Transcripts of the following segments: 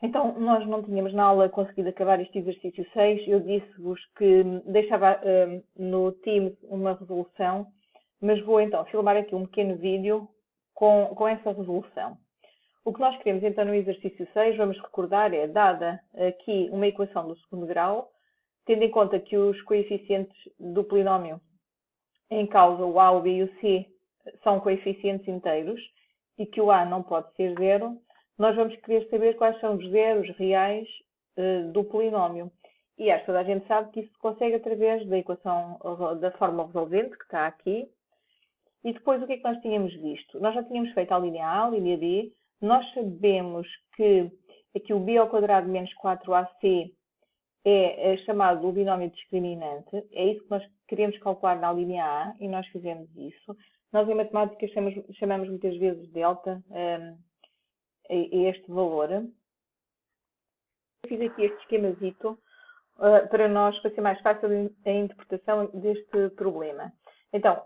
Então, nós não tínhamos na aula conseguido acabar este exercício 6. Eu disse-vos que deixava no Teams uma resolução, mas vou então filmar aqui um pequeno vídeo com essa resolução. O que nós queremos então no exercício 6, vamos recordar, é dada aqui uma equação do segundo grau, tendo em conta que os coeficientes do polinómio em causa, o A, o B e o C, são coeficientes inteiros e que o A não pode ser zero, nós vamos querer saber quais são os zeros reais do polinómio. E acho que toda a gente sabe que isso se consegue através da equação, da fórmula resolvente, que está aqui. E depois, o que é que nós tínhamos visto? Nós já tínhamos feito a linha A, a linha B. Nós sabemos que aqui o B ao quadrado menos 4AC é chamado o binómio discriminante. É isso que nós queremos calcular na linha A e nós fizemos isso. Nós em matemática chamamos muitas vezes delta a este valor. Eu fiz aqui este esquemazito para ser mais fácil a interpretação deste problema. Então,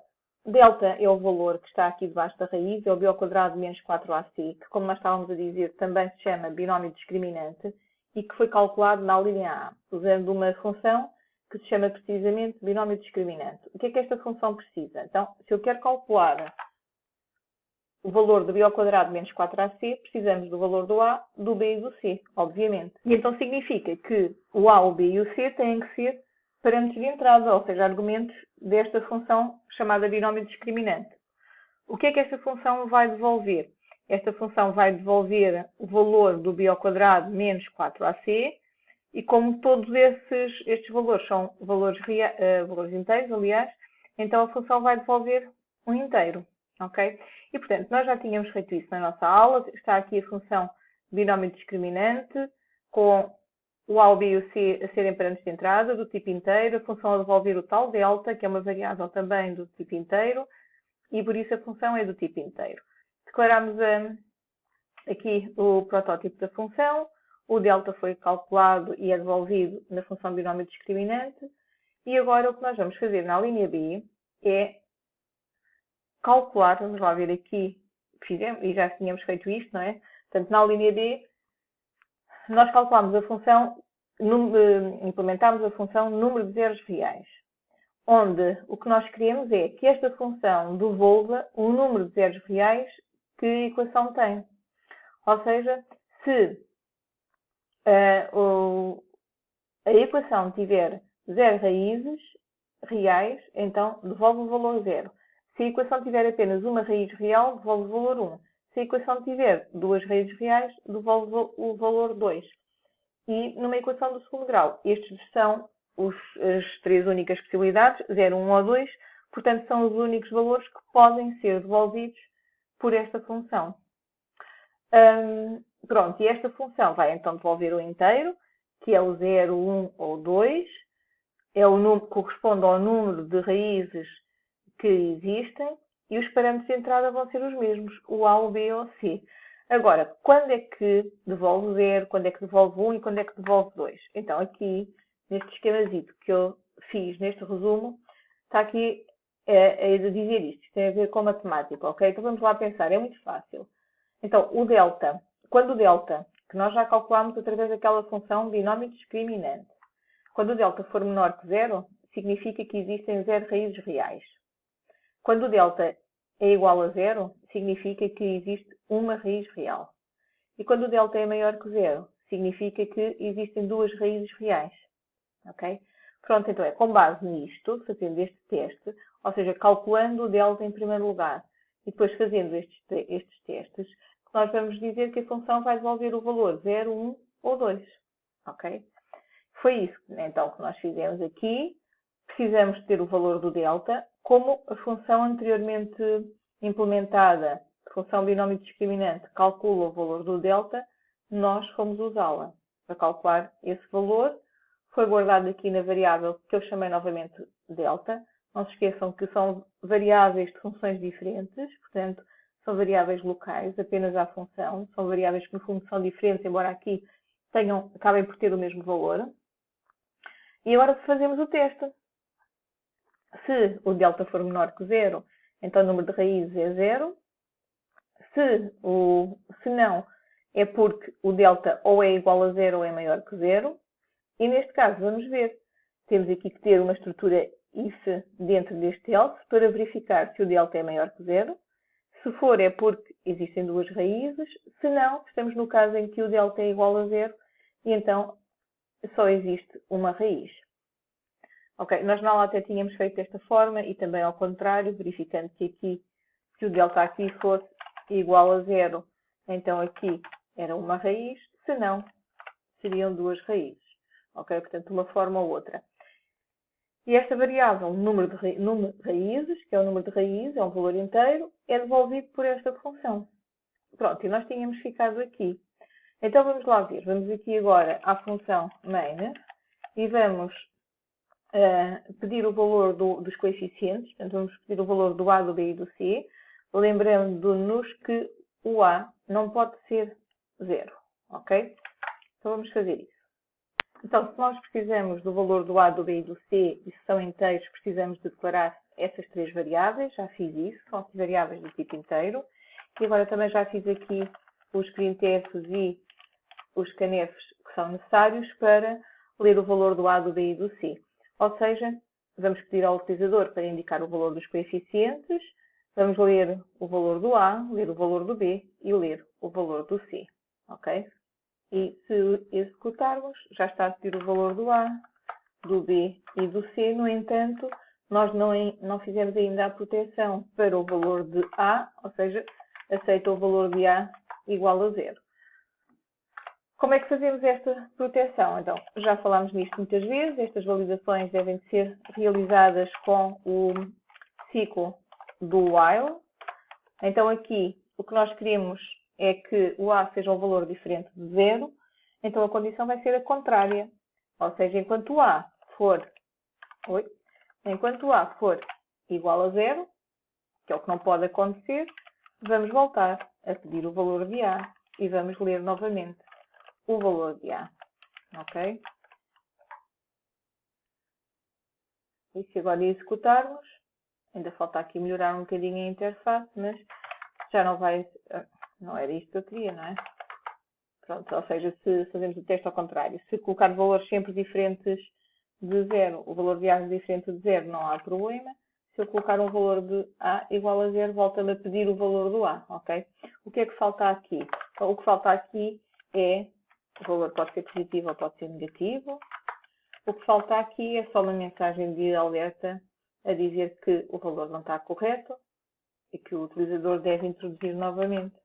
delta é o valor que está aqui debaixo da raiz, é o b ao quadrado menos 4ac, que, como nós estávamos a dizer, também se chama binómio discriminante e que foi calculado na linha A, usando uma função que se chama precisamente binómio discriminante. O que é que esta função precisa? Então, se eu quero calcular o valor do b ao quadrado menos 4ac, precisamos do valor do a, do b e do c, obviamente. E então significa que o a, o b e o c têm que ser parâmetros de entrada, ou seja, argumentos desta função chamada binómio discriminante. O que é que esta função vai devolver? Esta função vai devolver o valor do b ao quadrado menos 4ac, e como todos estes valores são valores inteiros, aliás, então a função vai devolver um inteiro. Ok? E, portanto, nós já tínhamos feito isso na nossa aula. Está aqui a função binómio discriminante, com o A, o B e o C a serem parâmetros de entrada, do tipo inteiro, a função a devolver o tal delta, que é uma variável também do tipo inteiro, e por isso a função é do tipo inteiro. Declaramos aqui o protótipo da função, o delta foi calculado e é devolvido na função binómio discriminante, e agora o que nós vamos fazer na linha B é calcular, vamos lá ver aqui, fizemos, e já tínhamos feito isto, não é? Portanto, na linha B, nós calculamos a função, implementamos a função número de zeros reais, onde o que nós queremos é que esta função devolva o número de zeros reais que a equação tem. Ou seja, se a equação tiver zero raízes reais, então devolve o valor zero. Se a equação tiver apenas uma raiz real, devolve o valor 1. Se a equação tiver duas raízes reais, devolve o valor 2. E numa equação do segundo grau, estes são as três únicas possibilidades, 0, 1 ou 2, portanto são os únicos valores que podem ser devolvidos por esta função. Pronto, e esta função vai então devolver o inteiro, que é o 0, 1 ou 2, corresponde ao número de raízes que existem, e os parâmetros de entrada vão ser os mesmos, o A, o B ou o C. Agora, quando é que devolve 0, quando é que devolve 1 e quando é que devolve 2? Então, aqui, neste esquemazito que eu fiz, neste resumo, está aqui a dizer isto. Isto tem a ver com matemática, ok? Então, vamos lá pensar. É muito fácil. Então, o delta, quando o delta, que nós já calculamos através daquela função binómio discriminante, quando o delta for menor que 0, significa que existem 0 raízes reais. Quando o delta é igual a 0, significa que existe uma raiz real. E quando o delta é maior que 0, significa que existem duas raízes reais. Ok? Pronto, então é com base nisto, fazendo este teste, ou seja, calculando o delta em primeiro lugar, e depois fazendo estes testes, que nós vamos dizer que a função vai devolver o valor 0, 1 ou 2. Ok? Foi isso, então, que nós fizemos aqui. Precisamos ter o valor do delta, como a função anteriormente implementada, a função binómio discriminante, calcula o valor do delta, nós fomos usá-la para calcular esse valor. Foi guardado aqui na variável que eu chamei novamente delta. Não se esqueçam que são variáveis de funções diferentes, portanto, são variáveis locais apenas à função. São variáveis que, no fundo, são diferentes, embora aqui acabem por ter o mesmo valor. E agora fazemos o teste. Se o delta for menor que 0, então o número de raízes é 0. Se não, é porque o delta ou é igual a 0 ou é maior que 0. E neste caso, vamos ver, temos aqui que ter uma estrutura if dentro deste else para verificar se o delta é maior que 0. Se for, é porque existem duas raízes. Se não, estamos no caso em que o delta é igual a 0 e então só existe uma raiz. Ok, nós na aula até tínhamos feito desta forma e também ao contrário, verificando que aqui, se o delta aqui fosse igual a 0, então aqui era uma raiz, se não, seriam duas raízes. Ok, portanto, uma forma ou outra. E esta variável, número de raízes, que é o número de raízes, é um valor inteiro, é devolvido por esta função. Pronto, e nós tínhamos ficado aqui. Então vamos lá ver. Vamos aqui agora à função main e vamos pedir o valor dos coeficientes. Portanto, vamos pedir o valor do A, do B e do C, lembrando-nos que o A não pode ser 0. Ok? Então vamos fazer isso. Então, se nós precisamos do valor do A, do B e do C, e se são inteiros, precisamos de declarar essas três variáveis. Já fiz isso, são aqui variáveis do tipo inteiro. E agora também já fiz aqui os printfs e os scanfs que são necessários para ler o valor do A, do B e do C. Ou seja, vamos pedir ao utilizador para indicar o valor dos coeficientes, vamos ler o valor do A, ler o valor do B e ler o valor do C. Ok? E se executarmos, já está a pedir o valor do A, do B e do C. No entanto, nós não fizemos ainda a proteção para o valor de A, ou seja, aceita o valor de A igual a 0. Como é que fazemos esta proteção? Então, já falámos nisto muitas vezes. Estas validações devem ser realizadas com o ciclo do while. Então, aqui, o que nós queremos é que o A seja um valor diferente de 0. Então, a condição vai ser a contrária. Ou seja, enquanto o A for igual a 0, que é o que não pode acontecer, vamos voltar a pedir o valor de A e vamos ler novamente o valor de A. Ok? E se agora executarmos, ainda falta aqui melhorar um bocadinho a interface, mas já não vai... Não era isto que eu queria, não é? Pronto, ou seja, se fazemos o teste ao contrário, se colocar valores sempre diferentes de 0, o valor de A é diferente de 0, não há problema. Se eu colocar um valor de A igual a 0, volta-me a pedir o valor do A, ok? O que é que falta aqui? Então, o que falta aqui é, o valor pode ser positivo ou pode ser negativo. O que falta aqui é só uma mensagem de alerta a dizer que o valor não está correto e que o utilizador deve introduzir novamente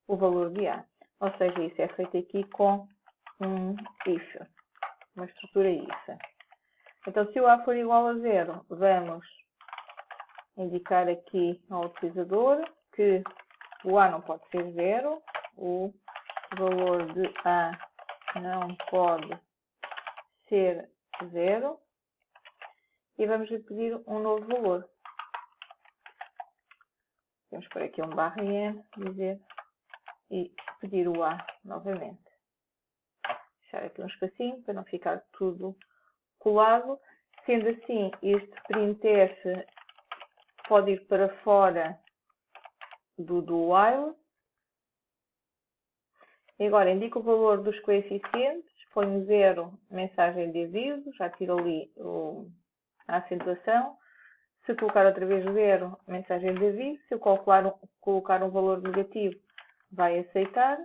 o valor de A. Ou seja, isso é feito aqui com um if, uma estrutura if. Então, se o A for igual a 0, vamos indicar aqui ao utilizador que o A não pode ser 0, o valor de A não pode ser 0, e vamos lhe pedir um novo valor. Temos por aqui um barra n, dizer, e pedir o A novamente. Deixar aqui um espacinho para não ficar tudo colado. Sendo assim, este printf pode ir para fora do while. E agora indico o valor dos coeficientes, ponho 0, mensagem de aviso, já tiro ali a acentuação. Se colocar outra vez 0, mensagem de aviso. Se eu colocar um valor negativo, vai aceitar.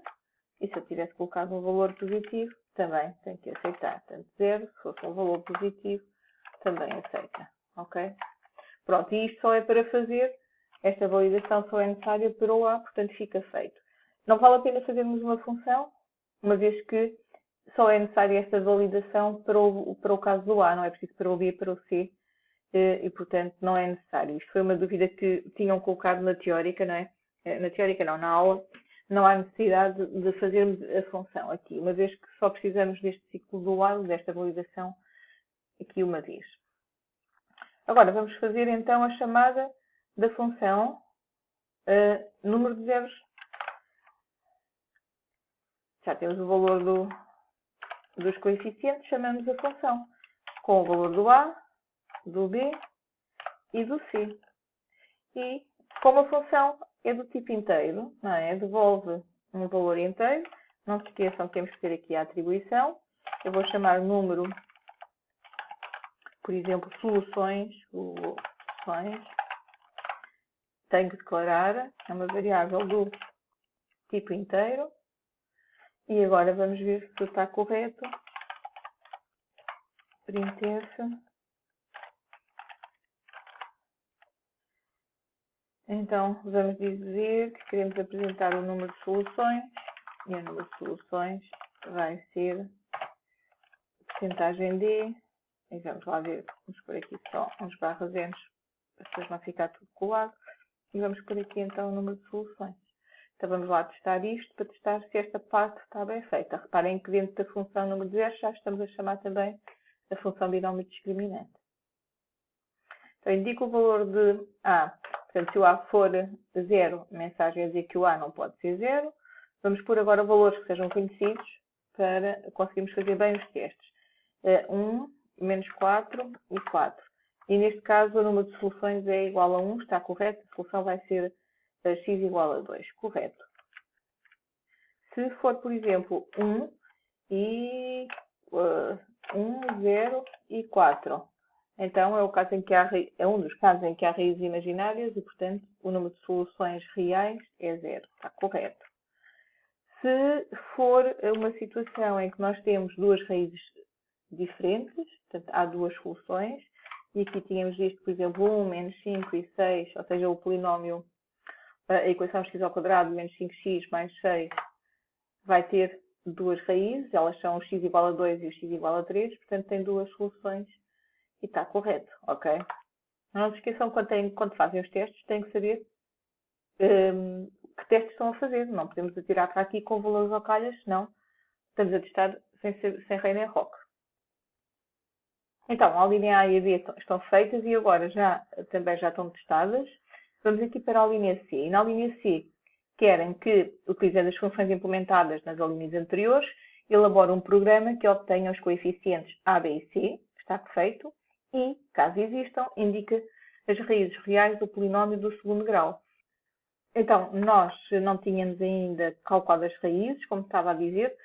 E se eu tivesse colocado um valor positivo, também tem que aceitar. Portanto, 0, se fosse um valor positivo, também aceita. Ok? Pronto, e isto só é para fazer, esta validação só é necessária para o A, portanto fica feito. Não vale a pena fazermos uma função, uma vez que só é necessária esta validação para o caso do A, não é preciso para o B e para o C, e portanto não é necessário. Isto foi uma dúvida que tinham colocado na teórica, não é? Na teórica não, na aula, não há necessidade de fazermos a função aqui, uma vez que só precisamos deste ciclo do while, desta validação, aqui uma vez. Agora vamos fazer então a chamada da função número de zeros. Já temos o valor dos coeficientes, chamamos a função com o valor do A, do B e do C. E como a função é do tipo inteiro, não é? Devolve um valor inteiro, Não se esqueçam que temos que ter aqui a atribuição. Eu vou chamar o número, por exemplo, soluções. Tenho que declarar, é uma variável do tipo inteiro. E agora vamos ver se está correto. Printf. Então, vamos dizer que queremos apresentar o número de soluções. E o número de soluções vai ser porcentagem D. E vamos lá ver, vamos pôr aqui só uns barras N, para depois não ficar tudo colado. E vamos pôr aqui então o número de soluções. Então vamos lá testar isto, para testar se esta parte está bem feita. Reparem que dentro da função número de 0 já estamos a chamar também a função binómio discriminante. Então indico o valor de A. Portanto, se o A for 0, a mensagem é dizer que o A não pode ser 0. Vamos pôr agora valores que sejam conhecidos para conseguirmos fazer bem os testes. 1, menos 4 e 4. E neste caso o número de soluções é igual a 1, está correto? A solução vai ser x igual a 2, correto. Se for, por exemplo, 1, 0 e 4, então é um dos casos em que há raízes imaginárias e, portanto, o número de soluções reais é 0, está correto. Se for uma situação em que nós temos duas raízes diferentes, portanto, há duas soluções, e aqui tínhamos visto, por exemplo, 1 menos 5 e 6, ou seja, o polinómio, a equação x ao quadrado menos 5x mais 6 vai ter duas raízes, elas são o x igual a 2 e o x igual a 3, portanto tem duas soluções e está correto, ok? Não se esqueçam, quando fazem os testes, têm que saber que testes estão a fazer. Não podemos atirar para aqui com valores ao calhas, senão estamos a testar sem rei nem roque. Então, a linha A e a B estão feitas e agora também já estão testadas. Vamos aqui para a linha C. E na linha C, querem que, utilizando as funções implementadas nas linhas anteriores, elabore um programa que obtenha os coeficientes A, B e C, está feito, e, caso existam, indica as raízes reais do polinómio do segundo grau. Então, nós não tínhamos ainda calculado as raízes, como estava a dizer,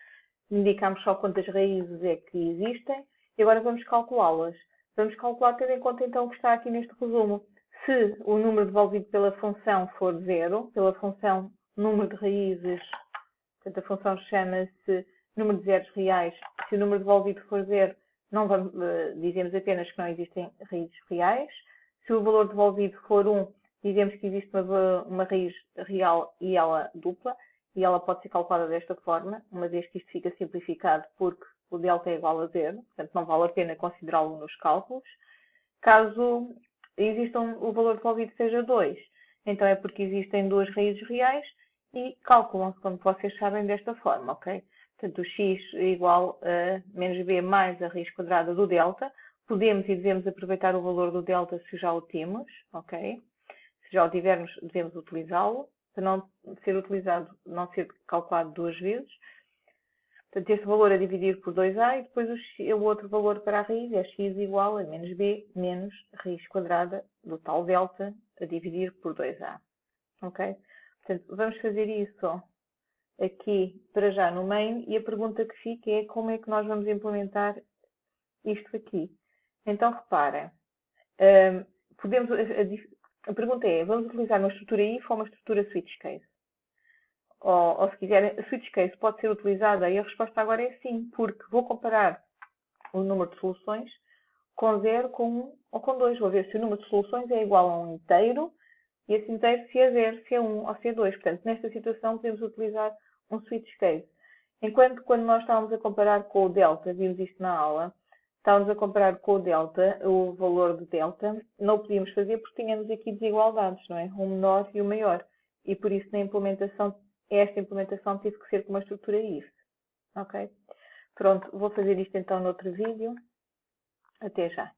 indicámos só quantas raízes é que existem, e agora vamos calculá-las. Vamos calcular tendo em conta então o que está aqui neste resumo. Se o número devolvido pela função for 0, pela função número de raízes, portanto a função chama-se número de zeros reais, se o número devolvido for 0, não vamos, dizemos apenas que não existem raízes reais. Se o valor devolvido for 1, dizemos que existe uma raiz real e ela dupla, e ela pode ser calculada desta forma, uma vez que isto fica simplificado porque o delta é igual a 0, portanto não vale a pena considerá-lo nos cálculos. Caso o valor devolvido seja 2, então é porque existem duas raízes reais e calculam-se, como vocês sabem, desta forma, ok? Portanto, o x é igual a menos b mais a raiz quadrada do delta. Podemos e devemos aproveitar o valor do delta se já o temos, ok? Se já o tivermos, devemos utilizá-lo, para não ser calculado duas vezes. Portanto, este valor é dividir por 2a e depois o outro valor para a raiz é x igual a menos b menos a raiz quadrada do tal delta a dividir por 2a. Ok? Portanto, vamos fazer isso aqui para já no main e a pergunta que fica é como é que nós vamos implementar isto aqui. Então, reparem, a pergunta é, vamos utilizar uma estrutura if ou uma estrutura switch case? Ou se quiserem, a switch case pode ser utilizada e a resposta agora é sim, porque vou comparar o número de soluções com 0, com 1 ou com 2. Vou ver se o número de soluções é igual a um inteiro e esse inteiro se é 0, se é 1 ou se é 2. Portanto, nesta situação podemos utilizar um switch case. Enquanto quando nós estávamos a comparar com o delta, vimos isto na aula, estávamos a comparar com o delta, o valor do delta, não o podíamos fazer porque tínhamos aqui desigualdades, não é? Um menor e um maior. E por isso esta implementação teve que ser com uma estrutura if. Ok? Pronto, vou fazer isto então noutro vídeo. Até já.